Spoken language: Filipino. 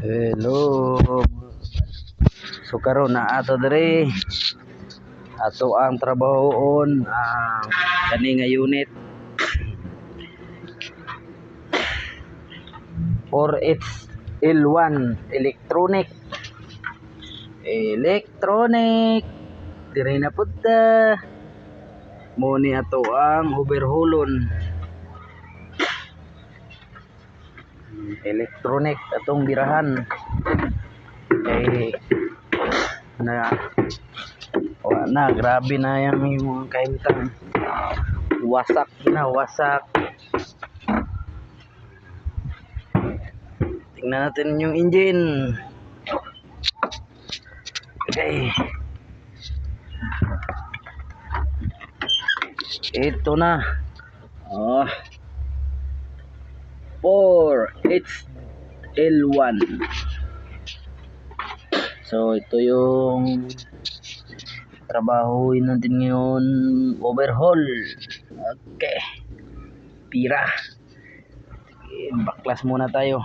Hello. So karon na ato diri ato ang trabahoon ang kani nga unit 4HL1 electronic diri na pudta mo ni ato ang overhaulon electronic atong birahan kay na grabe na yung kaimtang wasak tingnan natin yung engine. Okay, ito na 4HL1. So ito yung trabahuin natin ngayon, overhaul. Okay, pira, baklas muna tayo.